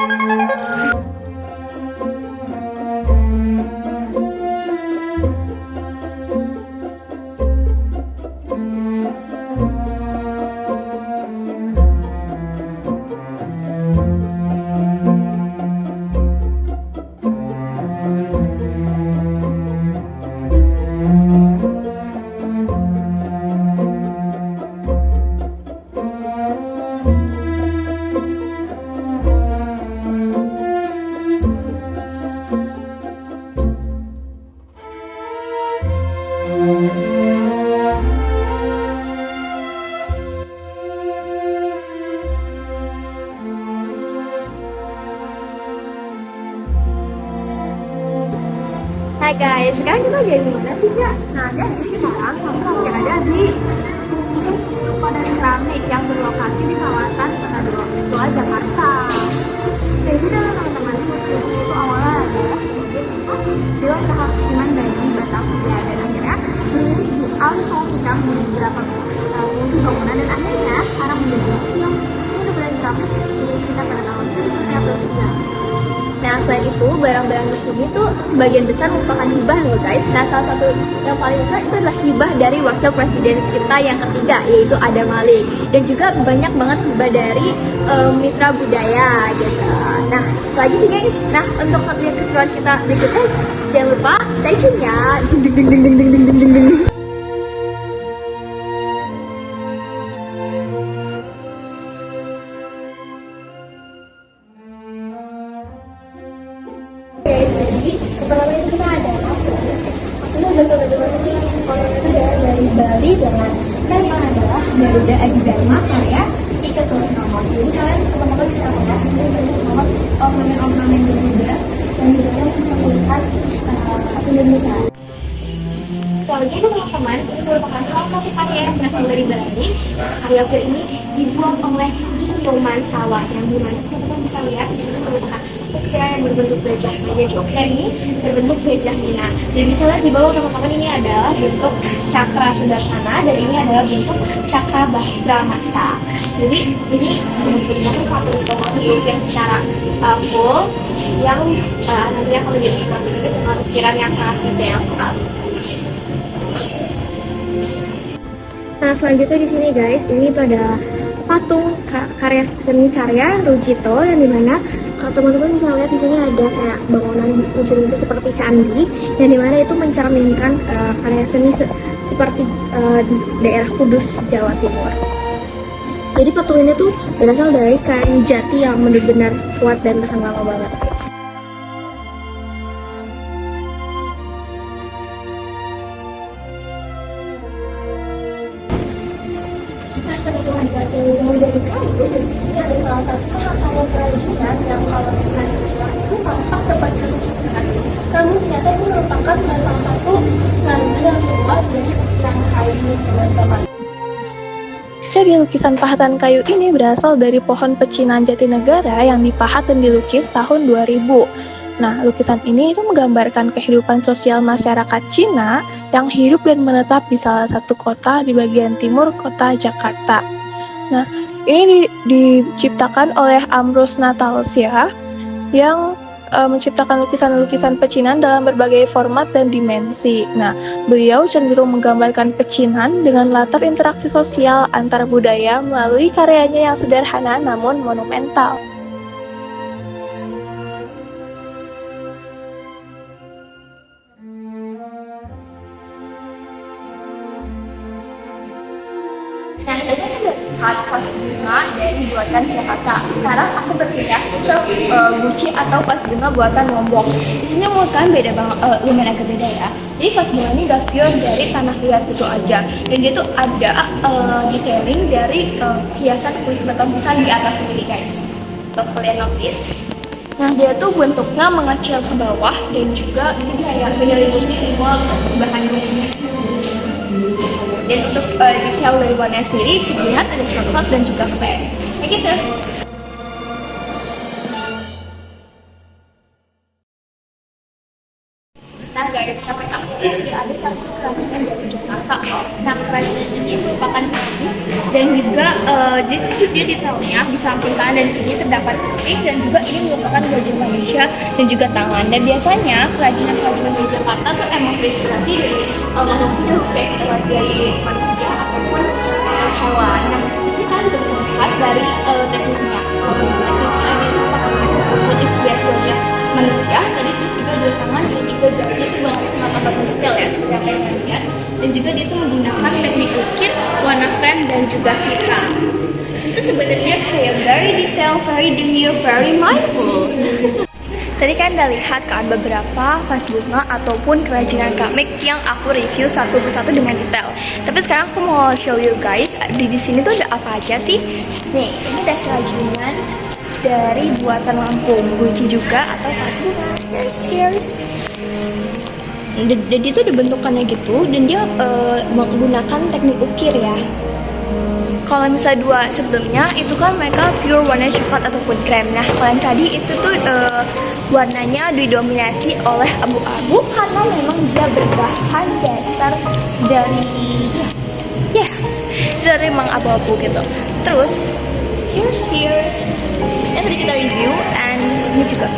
Hai guys, sekarang kita lagi di mana sih, Kak? Nah, jadi sekarang kamu lagi ada di Museum Stupa dan Keramik yang berlokasi di kawasan Kota Tua, Jakarta. Jadi teman-teman, museum itu awalnya adalah sebagai tempat Dewan Kehakiman Bani Batavia dan akhirnya diasosiasikan di beberapa fungsi bangunan dan akhirnya sekarang menjadi museum Stupa dan Keramik di sekitar pada tahun 1993. Nah, selain itu, barang-barang museum itu sebagian besar merupakan hibah loh guys. Nah, salah satu yang paling besar itu adalah hibah dari wakil presiden kita yang ketiga, yaitu Adam Malik. Dan juga banyak banget hibah dari mitra budaya gitu. Nah, lagi sih guys. Nah, untuk lihat keseruan kita berikutnya, jangan lupa stay tune ya. Ding ding ding ding ding ding ding ding ding. Guys, jadi pertama kita ada waktunya berasal dari mana sih? Orang itu dari Bali dengan tema adalah Garuda Aji Dharma karya Ika Turnomo. Jadi kalian teman-teman bisa lihat di sini banyak banget ornamen-ornamen Garuda yang biasanya mencerminkan Indonesia. Selanjutnya teman-teman, ini merupakan salah satu karya yang berasal dari Bali. Karya ini dibuat oleh Nyoman Sawah yang dimana teman-teman bisa lihat di sini merupakan ukiran yang berbentuk gajah. Jadi ukiran ini berbentuk gajah Mina. Dan bisa lihat di bawah teman-teman ini adalah bentuk cakra sudarsana dan ini adalah bentuk cakra Bramasta. Jadi ini benar-benar patung diukir secara full yang nantinya akan menjadi seperti ini dengan ukiran yang sangat detail sekali. Nah, selanjutnya di sini guys, ini tuh ada patung karya seni karya Rujito yang dimana kalau teman-teman bisa lihat di sini ada kayak bangunan museum itu seperti candi yang dimana itu mencerminkan karya seni seperti daerah Kudus, Jawa Timur. Jadi patung ini tuh berasal dari kayu jati yang benar-benar kuat dan tahan lama banget. Nah, teman-teman, gak jauh-jauh dari kayu, dan di sini ada salah satu karya kerajinan yang kalau kita sekilas itu tampak seperti lukisan. Namun ternyata ini merupakan salah satu kerajinan yang terbuat dari ukiran kayu ini, teman-teman. Jadi lukisan pahatan kayu ini berasal dari pohon pecinan Jatinegara yang dipahat dan dilukis tahun 2000. Nah, lukisan ini itu menggambarkan kehidupan sosial masyarakat Cina yang hidup dan menetap di salah satu kota di bagian timur kota Jakarta. Nah, ini diciptakan oleh Ambrus Natalsia yang menciptakan lukisan-lukisan pecinan dalam berbagai format dan dimensi. Nah, beliau cenderung menggambarkan pecinan dengan latar interaksi sosial antar budaya melalui karyanya yang sederhana namun monumental. Nah, tadi sudah lihat vas bunga dari buatan Jakarta. Sekarang aku berpindah ke Gucci atau vas bunga buatan Lombok. Di sini merupakan beda banget, lumayan agak beda ya. Jadi vas bunga ini udah pure dari tanah liat itu aja. Dan dia tuh ada detailing dari hiasan kulit beton besar di atas sendiri guys. Untuk kalian notice. Nah, dia tuh bentuknya mengecil ke bawah dan juga ini kayak menyelimuti semua bahan ini. Dan untuk detail dari warnanya sendiri bisa dilihat ada coklat dan juga krem. Kayak gitu. Nah guys, sampai aku ada satu kerajinan dari Jakarta. Nah, kerajinan ini merupakan keramik dan juga Jadi dia detailnya di samping kanan dan kiri terdapat kepiting dan juga ini merupakan wajah manusia dan juga tangan. Dan biasanya kerajinan-kerajinan di Jakarta tuh emang terinspirasi dari makhluk hidup kayak dari manusia ataupun hewan. Nah, di sini kalian juga bisa melihat dari tekniknya. Kalau tekniknya itu pakai biasa wajah manusia, tadi terus juga dua tangan dan juga jarinya itu sangat detail ya, seperti apa yang kalian lihat. Dan juga dia itu menggunakan teknik ukir, warna krem dan juga hitam. Itu sebenarnya kayak very detail, very demure, very mindful. Tadi kan udah lihat kan beberapa vas bunga ataupun kerajinan keramik yang aku review satu persatu dengan detail. Tapi sekarang aku mau show you guys di sini tuh ada apa aja sih? Nih, ini ada kerajinan dari buatan Lampung, guci juga atau vas bunga. Here's. Dan dia tuh dibentukannya gitu dan dia menggunakan teknik ukir ya. Kalau misalnya dua sebelumnya itu kan mereka pure warna coklat ataupun krem. Nah, kalau yang tadi itu tuh warnanya didominasi oleh abu-abu karena memang dia berbahan dasar dari dari memang abu-abu gitu. Terus here's yang tadi kita review and ini juga.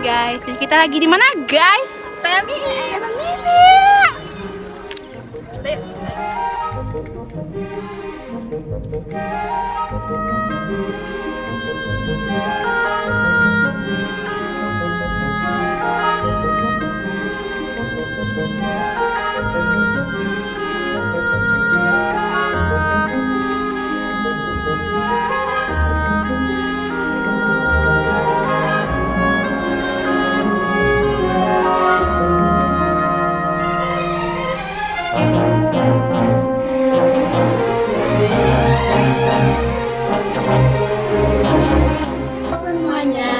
Guys, jadi kita lagi di mana guys? Tami. Semuanya,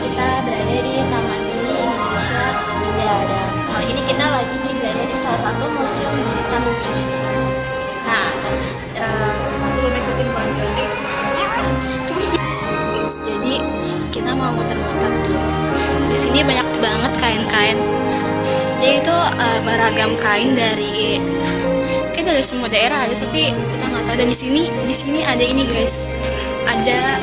kita berada di Taman Mini Indonesia Indah dan kali ini kita lagi berada di salah satu museum di Taman Mini. Nah, sebelum ikutin penjelasan jadi kita mau muter-muter dulu. Di sini banyak banget kain-kain. Jadi itu beragam kain dari semua daerah aja, tapi kita nggak tahu. Dan di sini ada ini guys, ada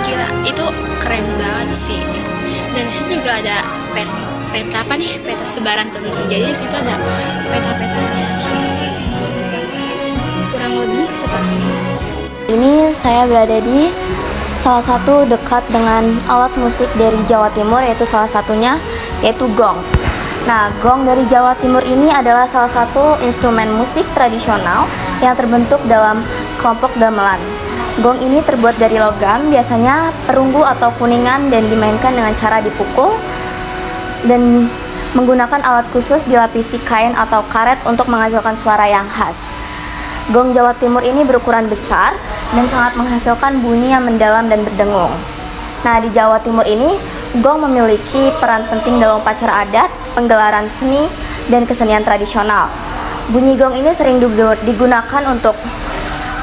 gila, itu keren banget sih. Dan di sini juga ada peta apa nih, peta sebaran tenun. Jadi di situ ada peta-petanya, kurang lebih seperti ini. Ini saya berada di salah satu dekat dengan alat musik dari Jawa Timur, yaitu salah satunya yaitu gong. Nah, gong dari Jawa Timur ini adalah salah satu instrumen musik tradisional yang terbentuk dalam kelompok gamelan. Gong ini terbuat dari logam, biasanya perunggu atau kuningan, dan dimainkan dengan cara dipukul dan menggunakan alat khusus dilapisi kain atau karet untuk menghasilkan suara yang khas. Gong Jawa Timur ini berukuran besar dan sangat menghasilkan bunyi yang mendalam dan berdengung. Nah, di Jawa Timur ini, gong memiliki peran penting dalam upacara adat, penggelaran seni, dan kesenian tradisional. Bunyi gong ini sering digunakan untuk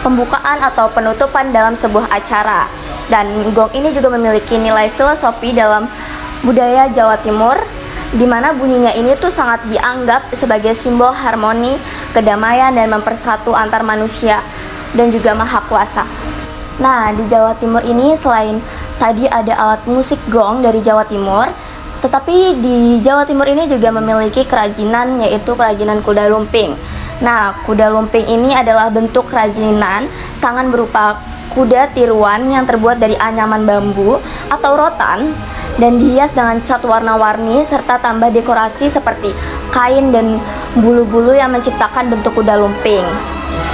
pembukaan atau penutupan dalam sebuah acara. Dan gong ini juga memiliki nilai filosofi dalam budaya Jawa Timur, di mana bunyinya ini tuh sangat dianggap sebagai simbol harmoni, kedamaian, dan mempersatu antar manusia dan juga maha kuasa. Nah, di Jawa Timur ini selain tadi ada alat musik gong dari Jawa Timur, tetapi di Jawa Timur ini juga memiliki kerajinan, yaitu kerajinan kuda lumping. Nah, kuda lumping ini adalah bentuk kerajinan tangan berupa kuda tiruan yang terbuat dari anyaman bambu atau rotan dan dihias dengan cat warna-warni serta tambah dekorasi seperti kain dan bulu-bulu yang menciptakan bentuk kuda lumping.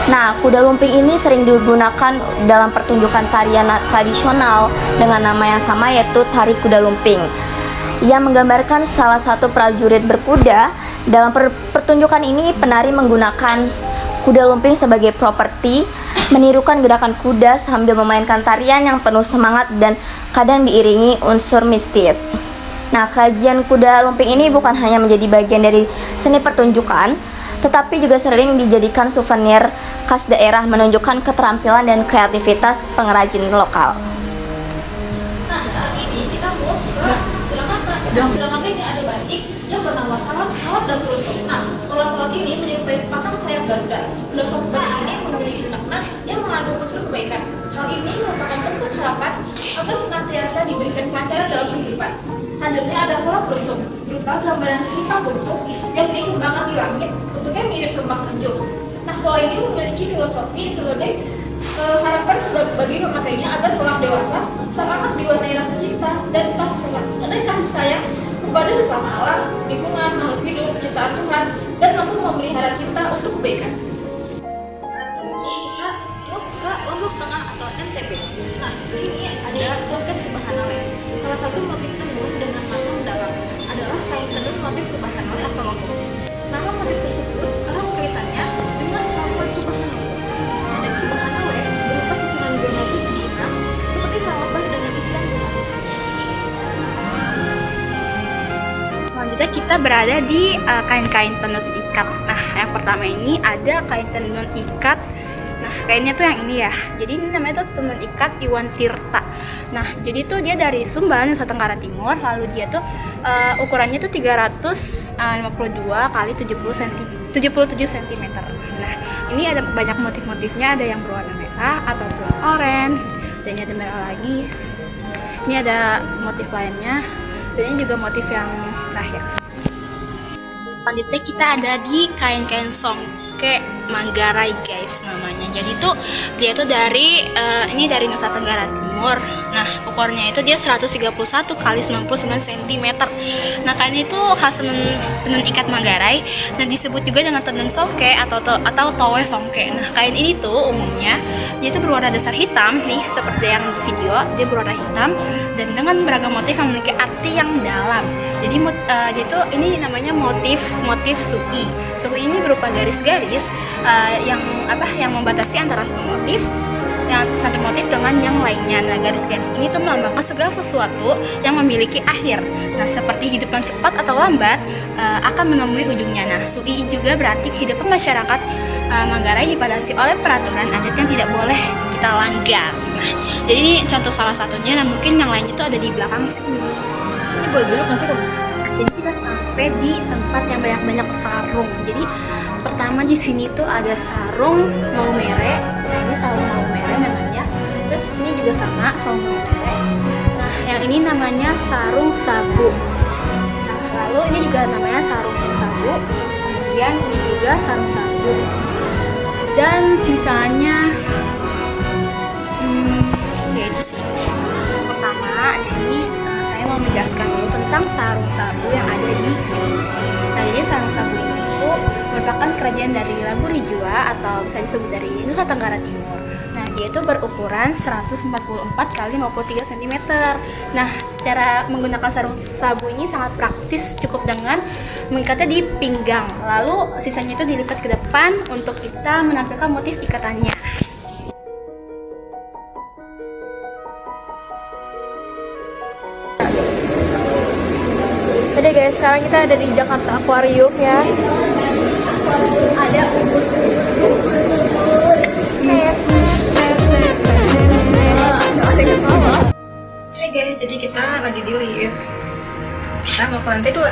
Nah, kuda lumping ini sering digunakan dalam pertunjukan tarian tradisional dengan nama yang sama, yaitu tari kuda lumping, yang menggambarkan salah satu prajurit berkuda. Dalam pertunjukan ini, penari menggunakan kuda lumping sebagai properti, menirukan gerakan kuda sambil memainkan tarian yang penuh semangat dan kadang diiringi unsur mistis. Nah, kajian kuda lumping ini bukan hanya menjadi bagian dari seni pertunjukan, tetapi juga sering dijadikan souvenir khas daerah, menunjukkan keterampilan dan kreativitas pengrajin lokal. Nah, saat ini kita mau ke Surakarta. Surakarta ini ada batik yang bernama Salawat dan Kultum. Nah, kalau salawat ini menyerupai sepasang sayap Garuda. Filosofi batik ini memiliki makna yang mengandung unsur kebaikan. Hal ini merupakan bentuk harapan agar senantiasa diberikan kelancaran dalam kehidupan. Selanjutnya ada pola Kultum, berupa gambaran simpang bentuk yang dikembangkan di langit, bentuknya mirip kembang hijau. Nah, pola ini memiliki filosofi sebagai harapan bagi pemakainya agar kelak dewasa, semangat diwarnai rasa cinta dan kasih sayang kepada sesama alam, lingkungan, makhluk hidup, ciptaan Tuhan, dan mampu memelihara cinta untuk kebaikan. Kita move ke Lombok Tengah atau NTB. Nah, ini ada soket Subhanallah. Salah satu motif tenun dengan makna mendalam adalah kain tenun motif Subhanallah asal Lombok. Nama motif tersebut erat kaitannya dengan kelakuan Subhanallah. Motif Subhanallah berupa susunan geometri segi enam seperti tambah dengan isian Tuhan. Selanjutnya kita berada di kain-kain tenun ikat. Nah, yang pertama ini ada kain tenun ikat. Nah, kainnya tuh yang ini ya. Jadi ini namanya tuh tenun ikat Iwan Tirta. Nah, jadi tuh dia dari Sumba, Nusa Tenggara Timur. Lalu dia tuh ukurannya tuh 352 kali 77 cm. Nah, ini ada banyak motif-motifnya, ada yang berwarna merah ataupun oranye. Dan ini ada merah lagi. Ini ada motif lainnya. Dan ini juga motif yang terakhir. Selanjutnya kita ada di kain-kain songke Manggarai guys namanya. Jadi tuh dia tuh dari ini dari Nusa Tenggara Timur. Nah, ukurnya itu dia 131 kali 99 cm. Nah, kain itu khas tenun ikat Manggarai dan disebut juga dengan tenun songke atau towe songke. Nah, kain ini tuh umumnya dia tuh berwarna dasar hitam nih seperti yang di video, dia berwarna hitam dan dengan beragam motif yang memiliki arti yang dalam. Jadi ini namanya motif sui. Sui ini berupa garis-garis yang membatasi antara satu motif dengan yang lainnya. Nah, garis-garis ini tuh melambangkan segala sesuatu yang memiliki akhir. Nah, seperti hidup yang cepat atau lambat akan menemui ujungnya. Nah, sui juga berarti kehidupan masyarakat Manggarai dibatasi oleh peraturan adat yang tidak boleh kita langgar. Nah, jadi ini contoh salah satunya. Nah, mungkin yang lainnya tuh ada di belakang sini. Ini buat dulu nggak sih? Jadi kita sampai di tempat yang banyak sarung. Jadi pertama di sini tuh ada sarung Maumere. Nah, ini sarung Maumere namanya. Terus ini juga sama sarung Maumere. Nah, yang ini namanya sarung sabu. Nah, lalu ini juga namanya sarung sabu. Kemudian ini juga sarung sabu. Dan sisanya ya itu sih. Pertama di sini saya mau menjelaskan dulu tentang sarung sabu yang ada di sini. Nah, jadi sarung sabu ini itu merupakan kerajaan dari Labu Rijua atau bisa disebut dari Nusa Tenggara Timur. Nah, dia itu berukuran 144 kali 53 cm. Nah, cara menggunakan sarung sabu ini sangat praktis, cukup dengan mengikatnya di pinggang. Lalu sisanya itu dilipat ke depan untuk kita menampilkan motif ikatannya. Oke guys, sekarang kita ada di Jakarta Aquarium ya. Ada Hai guys, jadi kita lagi di lift. Kita mau ke lantai 2.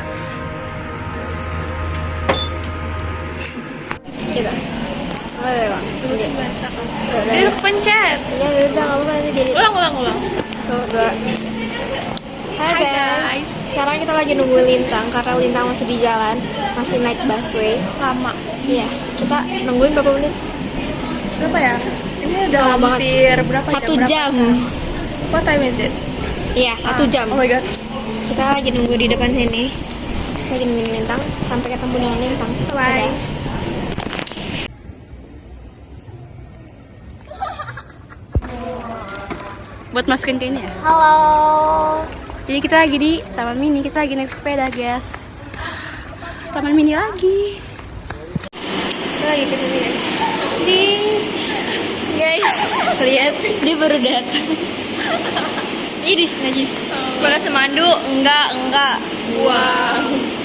Gitu. Dia pencet. Iya, udah kamu nanti jadi. Ulang. Tuh, 2. Hai guys. Sekarang kita lagi nungguin Lintang karena Lintang masih di jalan, masih naik busway. Lama. Iya, kita nungguin berapa menit? Berapa ya? Ini udah Lama banget. hampir berapa 1 jam. What time is it? Iya, 1 jam. Oh my god. Kita lagi nunggu di depan sini. Lagi nungguin Lintang sampai ketemu dengan Lintang. Bye. Buat masukin ke ini ya. Halo. Jadi kita lagi di Taman Mini, kita lagi naik sepeda, guys. Taman Mini lagi. Kita lagi ke sini guys. Guys, lihat dia baru datang. Ini najis. Pakai semandu, enggak. Wow.